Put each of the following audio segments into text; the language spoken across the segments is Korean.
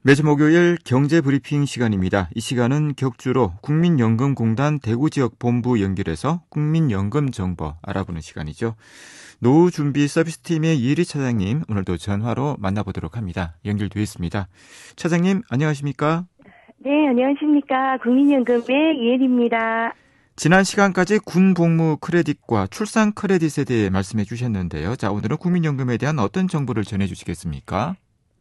매주 목요일 경제브리핑 시간입니다. 이 시간은 격주로 국민연금공단 대구지역본부 연결해서 국민연금 정보 알아보는 시간이죠. 노후준비서비스팀의 이혜리 차장님, 오늘도 전화로 만나보도록 합니다. 연결되어 있습니다. 차장님, 안녕하십니까? 네, 안녕하십니까. 국민연금의 이혜리입니다. 지난 시간까지 군복무 크레딧과 출산 크레딧에 대해 말씀해 주셨는데요. 자, 오늘은 국민연금에 대한 어떤 정보를 전해주시겠습니까?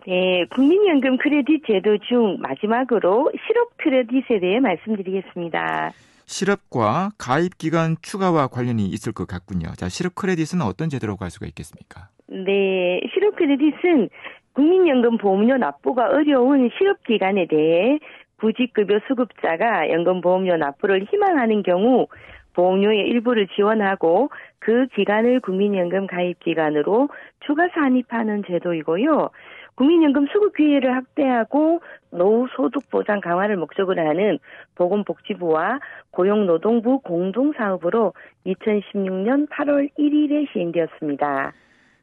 네, 국민연금 크레딧 제도 중 마지막으로 실업 크레딧에 대해 말씀드리겠습니다. 실업과 가입기간 추가와 관련이 있을 것 같군요. 자, 실업 크레딧은 어떤 제도로 갈 수가 있겠습니까? 네, 실업 크레딧은 국민연금 보험료 납부가 어려운 실업기간에 대해 구직급여 수급자가 연금보험료 납부를 희망하는 경우 보험료의 일부를 지원하고 그 기간을 국민연금 가입기간으로 추가 산입하는 제도이고요. 국민연금 수급 기회를 확대하고 노후 소득 보장 강화를 목적으로 하는 보건복지부와 고용노동부 공동사업으로 2016년 8월 1일에 시행되었습니다.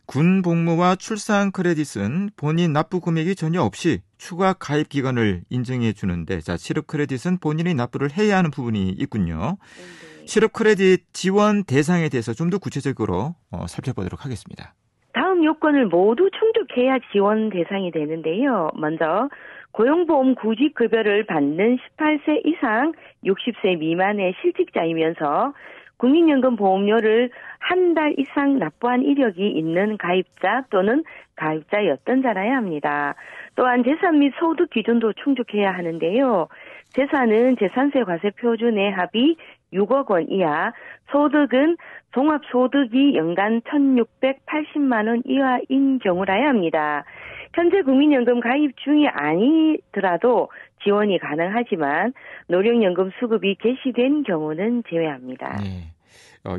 군 복무와 출산 크레딧은 본인 납부 금액이 전혀 없이 추가 가입 기간을 인정해 주는데, 자, 실업 크레딧은 본인이 납부를 해야 하는 부분이 있군요. 네. 실업 크레딧 지원 대상에 대해서 좀 더 구체적으로 살펴보도록 하겠습니다. 다음 요건을 모두 충족해야 지원 대상이 되는데요. 먼저 고용보험 구직급여를 받는 18세 이상 60세 미만의 실직자이면서 국민연금 보험료를 한 달 이상 납부한 이력이 있는 가입자 또는 가입자였던 자라야 합니다. 또한 재산 및 소득 기준도 충족해야 하는데요. 재산은 재산세 과세 표준의 합이 6억 원 이하, 소득은 종합소득이 연간 1,680만 원 이하인 경우라야 합니다. 현재 국민연금 가입 중이 아니더라도 지원이 가능하지만 노령연금 수급이 개시된 경우는 제외합니다. 네.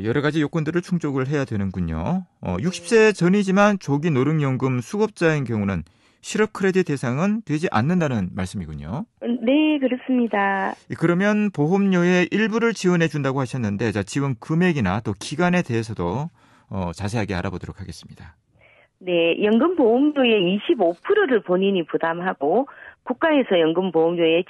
여러 가지 요건들을 충족을 해야 되는군요. 60세 전이지만 조기 노령연금 수급자인 경우는 실업 크레딧 대상은 되지 않는다는 말씀이군요. 네, 그렇습니다. 그러면 보험료의 일부를 지원해 준다고 하셨는데, 자, 지원 금액이나 또 기간에 대해서도 자세하게 알아보도록 하겠습니다. 네, 연금보험료의 25%를 본인이 부담하고 국가에서 연금보험료의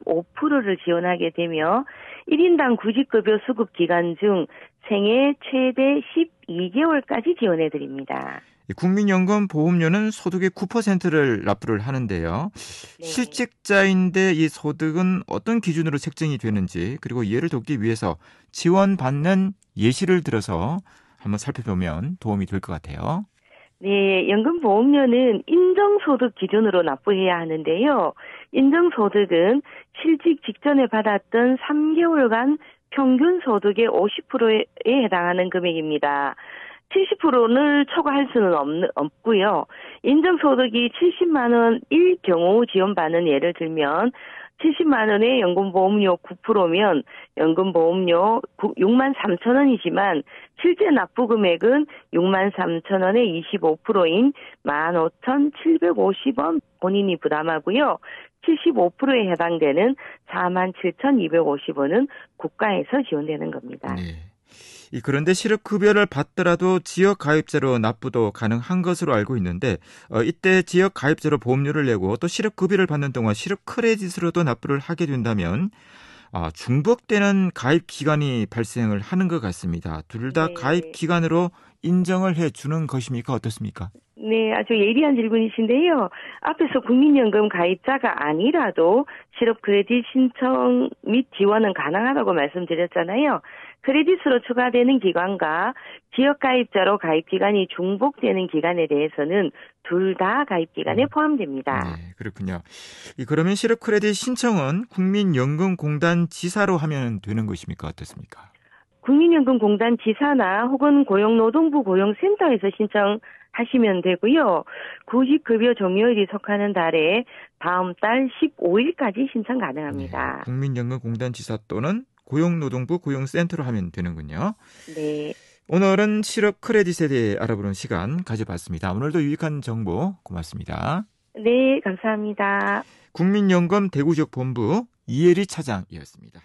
75%를 지원하게 되며 1인당 구직급여 수급 기간 중 생애 최대 12개월까지 지원해드립니다. 국민연금 보험료는 소득의 9%를 납부를 하는데요. 네. 실직자인데 이 소득은 어떤 기준으로 책정이 되는지, 그리고 이해를 돕기 위해서 지원받는 예시를 들어서 한번 살펴보면 도움이 될 것 같아요. 네, 연금보험료는 인정소득 기준으로 납부해야 하는데요. 인정소득은 실직 직전에 받았던 3개월간 평균 소득의 50%에 해당하는 금액입니다. 70%를 초과할 수는 없고요. 인정소득이 70만 원일 경우 지원받는 예를 들면 70만 원의 연금보험료 9%면 연금보험료 6만 3천 원이지만 실제 납부 금액은 6만 3천 원의 25%인 15,750원 본인이 부담하고요. 75%에 해당되는 47,250원은 국가에서 지원되는 겁니다. 네. 그런데 실업급여를 받더라도 지역가입자로 납부도 가능한 것으로 알고 있는데, 이때 지역가입자로 보험료를 내고 또 실업급여를 받는 동안 실업 크레딧으로도 납부를 하게 된다면 중복되는 가입 기간이 발생을 하는 것 같습니다. 둘 다 네. 가입 기간으로 인정을 해주는 것입니까? 어떻습니까? 네, 아주 예리한 질문이신데요. 앞에서 국민연금 가입자가 아니라도 실업 크레딧 신청 및 지원은 가능하다고 말씀드렸잖아요. 크레딧으로 추가되는 기간과 지역 가입자로 가입 기간이 중복되는 기간에 대해서는 둘 다 가입 기간에 포함됩니다. 네, 그렇군요. 그러면 실업 크레딧 신청은 국민연금공단 지사로 하면 되는 것입니까? 어떻습니까? 국민연금공단 지사나 혹은 고용노동부 고용센터에서 신청하시면 되고요. 구직급여 종료일이 속하는 달에 다음 달 15일까지 신청 가능합니다. 네, 국민연금공단 지사 또는 고용노동부 고용센터로 하면 되는군요. 네. 오늘은 실업 크레딧에 대해 알아보는 시간 가져봤습니다. 오늘도 유익한 정보 고맙습니다. 네, 감사합니다. 국민연금 대구지역 본부 이혜리 차장이었습니다.